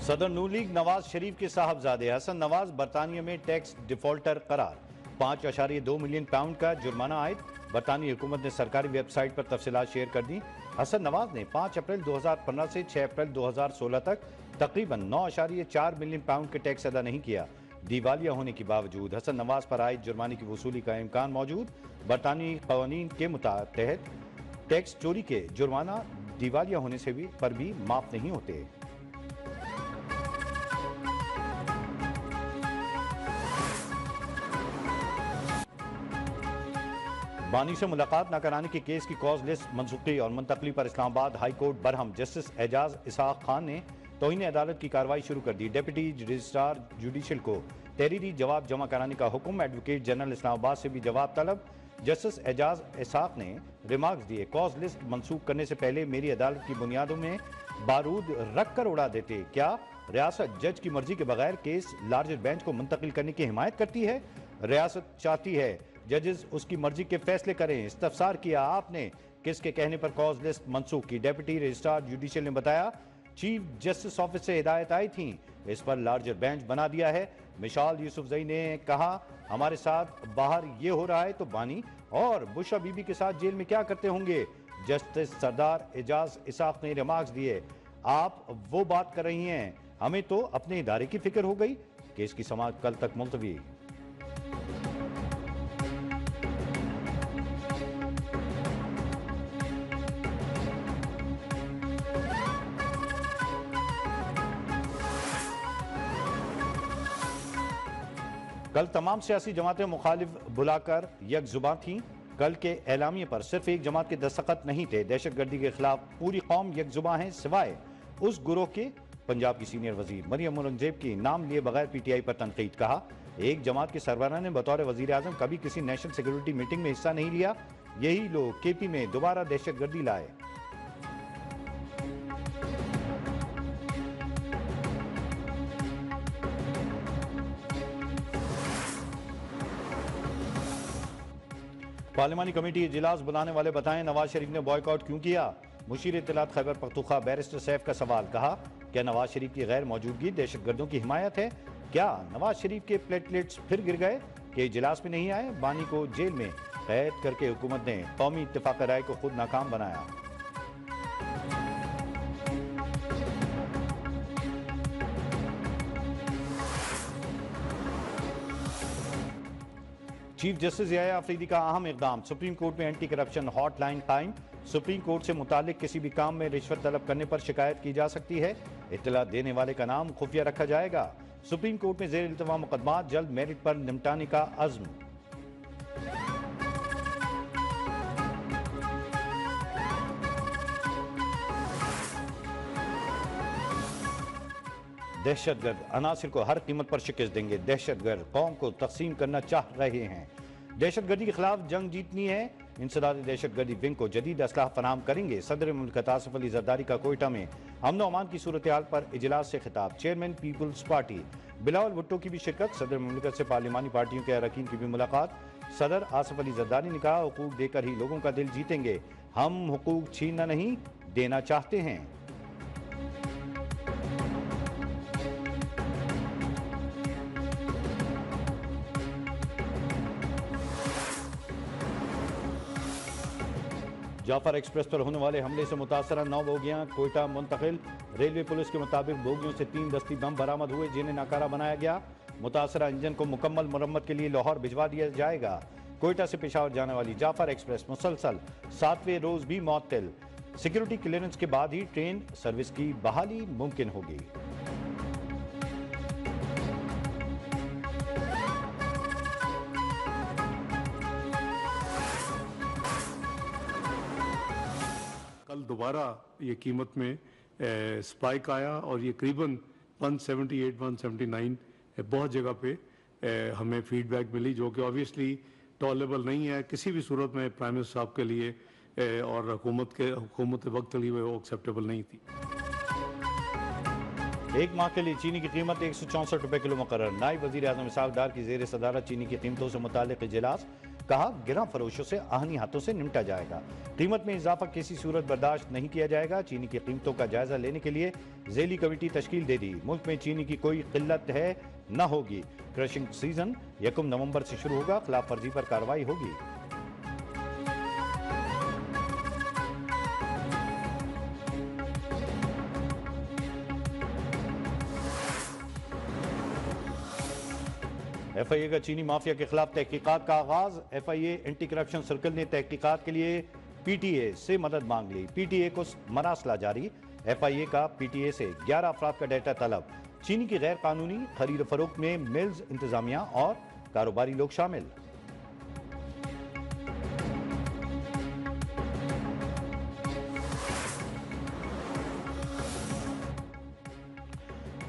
सदर नून लीग नवाज शरीफ के साहबजादे हसन नवाज बरतानिया में टैक्स डिफॉल्टर करार। 5.2 मिलियन पाउंड का जुर्माना आयद। बरतानी हुकूमत ने सरकारी वेबसाइट पर तफसीलात शेयर कर दी। हसन नवाज ने 5 अप्रैल 2015 से 6 अप्रैल 2016 तक तकरीबन 9.4 मिलियन पाउंड के टैक्स अदा नहीं किया। दिवालिया होने के बावजूद हसन नवाज पर आयद जुर्माने की वसूली का इम्कान मौजूद। बरतानी कवानीन के तहत टैक्स चोरी के जुर्माना दिवालिया होने से पर भी माफ नहीं होते। बानी से मुलाकात न कराने के केस की कॉज लिस्ट मनसूखी और मुंतकली पर Islamabad high court Barham. Justice Ejaz इसहाक खान ने तौहीन अदालत की कार्रवाई शुरू कर दी। डिप्टी रजिस्ट्रार जुडिशल को तहरीरी जवाब जमा कराने का हुक्म। एडवोकेट जनरल इस्लामाबाद से भी जवाब तलब। जस्टिस एजाज इसहाक ने रिमार्क्स दिए, कॉज लिस्ट मनसूख करने से पहले मेरी अदालत की बुनियादों में बारूद रख कर उड़ा देते। क्या रियासत जज की मर्जी के बगैर केस लार्जर बेंच को मुंतकिल करने की हिमायत करती है? रियासत चाहती है जजेस उसकी मर्जी के फैसले करें। इस्तफसार किया आपने किसके कहने पर कॉज लिस्ट मनसूख की? डेप्यूटी रजिस्ट्रार जुडिशल ने बताया, चीफ जस्टिस ऑफिस से हिदायत आई थी, इस पर लार्जर बेंच बना दिया है। मिशाल यूसुफजई ने कहा, हमारे साथ बाहर ये हो रहा है तो बानी और बुशा बीबी के साथ जेल में क्या करते होंगे? जस्टिस सरदार एजाज इसहाक ने रिमार्क्स दिए, आप वो बात कर रही हैं, हमें तो अपने इदारे की फिक्र हो गई। केस की समाअत कल तक मुलतवी। कल तमाम सियासी जमातें मुखालिफ बुलाकर यकजुबां थीं। कल के एलामिये पर सिर्फ एक जमात के दस्तखत नहीं थे। दहशतगर्दी के खिलाफ पूरी कौम यकजुबां है सिवाय उस गुरोह के। पंजाब की सीनियर वजीर मरियम औरंगजेब की नाम लिए बगैर पीटीआई पर तनकीद। कहा, एक जमात के सरबराह ने बतौर वजीर आजम कभी किसी नेशनल सिक्योरिटी मीटिंग में हिस्सा नहीं लिया। यही लोग केपी में दोबारा दहशतगर्दी लाए। पार्लिमानी कमेटी इजलास बुलाने वाले बताएं, नवाज शरीफ ने बॉयकॉट क्यों किया? मुशीर इत्तलात खैबर पख्तूनख्वा बैरिस्टर सैफ का सवाल। कहा, क्या नवाज शरीफ की गैर मौजूदगी दहशतगर्दों की हिमायत है? क्या नवाज शरीफ के प्लेटलेट्स फिर गिर गए कि इजलास में नहीं आए? बानी को जेल में कैद करके हुकूमत ने कौमी इत्तेफाक राय को खुद नाकाम बनाया। चीफ जस्टिस याया अफरीदी का अहम इकदाम। सुप्रीम कोर्ट में एंटी करप्शन हॉटलाइन कायम। सुप्रीम कोर्ट से मुतालिक किसी भी काम में रिश्वत तलब करने पर शिकायत की जा सकती है। इत्तला देने वाले का नाम खुफिया रखा जाएगा। सुप्रीम कोर्ट में जेर इल्तवा मुकदमात जल्द मेरिट पर निपटाने का अज़्म। दहशतगर्द अनासिर को हर कीमत पर शिकस्त देंगे। दहशतगर्द कौम को तकसीम करना चाह रहे हैं। दहशतगर्दी के खिलाफ जंग जीतनी है। इंसदाद दहशतगर्दी विंग को जदीद असलाह फराहम करेंगे। सदर मुल्क आसिफ अली जरदारी का कोयटा में अमन अमान की सूरत हाल पर इजलास से खिताब। Chairman people's party Bilawal Bhutto की भी शिरकत। सदर मुल्क से पार्लिमानी पार्टियों के अरकान की भी मुलाकात। सदर आसिफ अली जरदारी ने कहा, हुकूक देकर ही लोगों का दिल जीतेंगे। हम हुकूक छीनना नहीं देना चाहते हैं। जाफर एक्सप्रेस पर होने वाले हमले से मुतासरा 9 बोगियां कोयटा मुंतकिल। रेलवे पुलिस के मुताबिक बोगियों से 3 दस्ती बम बरामद हुए जिन्हें नाकारा बनाया गया। मुतासरा इंजन को मुकम्मल मरम्मत के लिए लाहौर भिजवा दिया जाएगा। कोयटा से पेशावर जाने वाली जाफर एक्सप्रेस मुसलसल 7वें रोज भी मुअत्तल। सिक्योरिटी क्लियरेंस के बाद ही ट्रेन सर्विस की बहाली मुमकिन होगी। कल दोबारा ये कीमत में स्पाइक आया और ये करीबन 178-179 बहुत जगह पे हमें फीडबैक मिली, जो कि ऑब्वियसली टॉलरेबल नहीं है किसी भी सूरत में प्राइम मिनिस्टर साहब के लिए और हुकूमत वक्त के लिए वो एक्सेप्टेबल नहीं थी। एक माह के लिए चीनी की कीमत 164 रुपए किलो मुकर्रर। नायब वजीर आजम इसहाक डार की जेर सदारत चीनी की कीमतों से मुतालिक इजलास। कहा, गिरा फरोशों से आहनी हाथों से निपटा जाएगा। कीमत में इजाफा किसी सूरत बर्दाश्त नहीं किया जाएगा। चीनी की कीमतों का जायजा लेने के लिए झेली कमेटी तश्कील दे दी। मुल्क में चीनी की कोई किल्लत है न होगी। क्रशिंग सीजन 1 नवंबर से शुरू होगा। खिलाफ वर्जी पर कार्रवाई होगी। FIA का चीनी माफिया के खिलाफ तहकीकात का आगाज। FIA एंटी करप्शन सर्कल ने तहकीकात के लिए PTA से मदद मांग ली। PTA को मरासला जारी। FIA का PTA से 11 अफराद का डेटा तलब। चीनी की गैर कानूनी खरीद फरोख्त में मिल्स, इंतजामिया और कारोबारी लोग शामिल।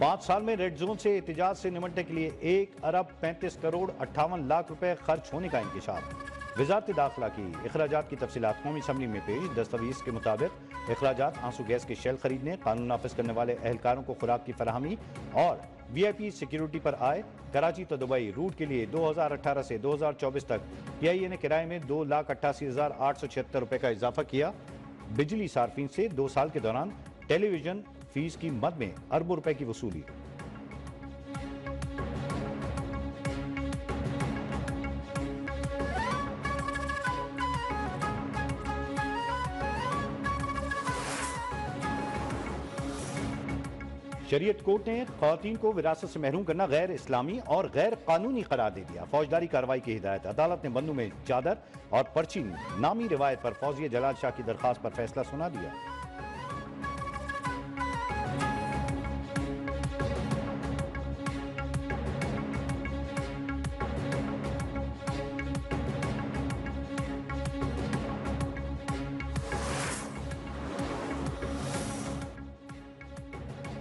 पांच साल में रेड जोन से एहतिजाज से निपटने के लिए 1 अरब 35 करोड़ 58 लाख रुपए खर्च होने का इंकशाफ। वजारत दाखिला की अखराजात की तफसीलात कौमी असम्बली में पेश। दस्तावेज के मुताबिक अखराजात आंसू गैस के शेल खरीदने, कानून नाफिज करने वाले एहलकारों को खुराक की फराहमी और VIP सिक्योरिटी पर आए। कराची तो दुबई रूट के लिए 2018 से 2024 तक PIA ने किराए में 2,88,876 रुपए का इजाफा किया। बिजली सार्फिन से 2 साल के दौरान टेलीविजन फीस की मद में अरबों रुपए की वसूली। शरीयत कोर्ट ने खवातीन को विरासत से महरूम करना गैर इस्लामी और गैर कानूनी करार दे दिया। फौजदारी कार्रवाई की हिदायत। अदालत ने बंदूक में चादर और पर्ची नामी रिवायत पर फौजिया जलाल शाह की दरखास्त पर फैसला सुना दिया।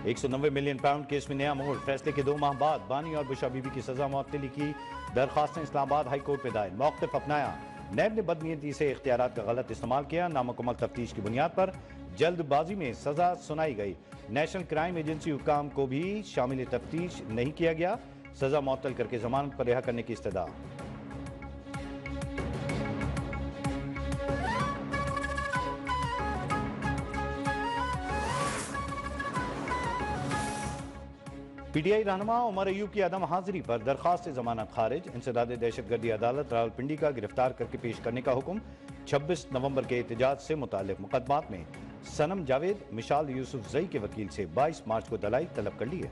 £190 मिलियन केस में नया मोड़। फैसले के 2 माह बाद बानी और बुशा बीबी की सजा मुअत्तली की दरखास्तें इस्लामाबाद हाई कोर्ट में दायर। मौक़िफ़ अपनाया। नैब ने बदनीयती से इख्तियारात का गलत इस्तेमाल किया। नामुकम्मल तफ्तीश की बुनियाद पर जल्दबाजी में सजा सुनाई गई। नेशनल क्राइम एजेंसी हुकाम को भी शामिल तफ्तीश नहीं किया गया। सजा मुअत्तल करके जमानत पर रिहा करने की इस्तदा। PTI रहनुमा उमर अयूब की अदम हाजिरी पर दरखास्त से जमानत खारिज। इंसदाद दहशतगर्दी अदालत रावलपिंडी का गिरफ्तार करके पेश करने का हुक्म। 26 नवंबर के एहतजाज से मुताल्लिक मुकदमात में सनम जावेद, मिशाल यूसुफ जई के वकील से 22 मार्च को दलाई तलब कर ली है।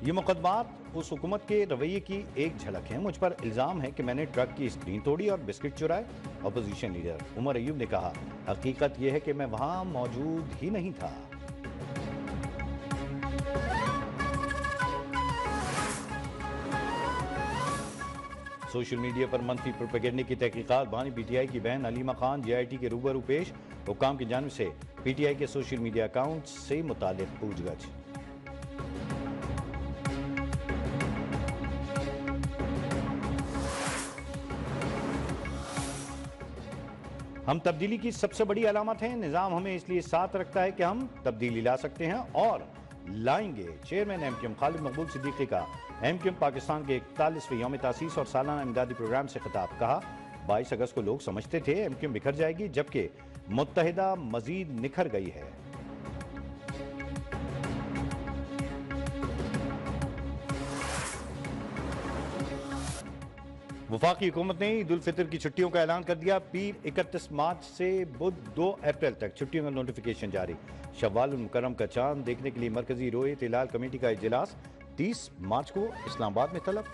ये मुकदमात उस हुकूमत के रवैये की एक झलक है। मुझ पर इल्ज़ाम है कि मैंने ट्रक की स्क्रीन तोड़ी और बिस्किट चुराए। अपोजिशन लीडर उमर अयूब ने कहा, हकीकत यह है कि मैं वहां मौजूद ही नहीं था। सोशल मीडिया पर मनफी प्रोपेगेंडे की तहकीकात। बानी PTI की बहन अलीमा खान JIT के रूबरू पेश। हुक्काम की जानिब से PTI के सोशल मीडिया अकाउंट से मुताल्लिक पूछगछ। हम तब्दीली की सबसे बड़ी अलामत हैं। निज़ाम हमें इसलिए साथ रखता है कि हम तब्दीली ला सकते हैं और लाएंगे। चेयरमैन MQM खालिद मकबूल सिद्दीकी का MQM पाकिस्तान के 41वें यौम तासीस और सालाना इमदादी प्रोग्राम से खिताब। कहा, 22 अगस्त को लोग समझते थे MQM बिखर जाएगी, जबकि मुत्तहिदा मजीद निखर गई है। वफाकी हुकूमत ने ईद उल फितर की छुट्टियों का ऐलान कर दिया। पीर 31 मार्च से बुध 2 अप्रैल तक छुट्टियों का नोटिफिकेशन जारी। शव्वाल मुकर्रम का चांद देखने के लिए मरकजी रोयत हिलाल कमेटी का इजलास 30 मार्च को इस्लामाबाद में तलब।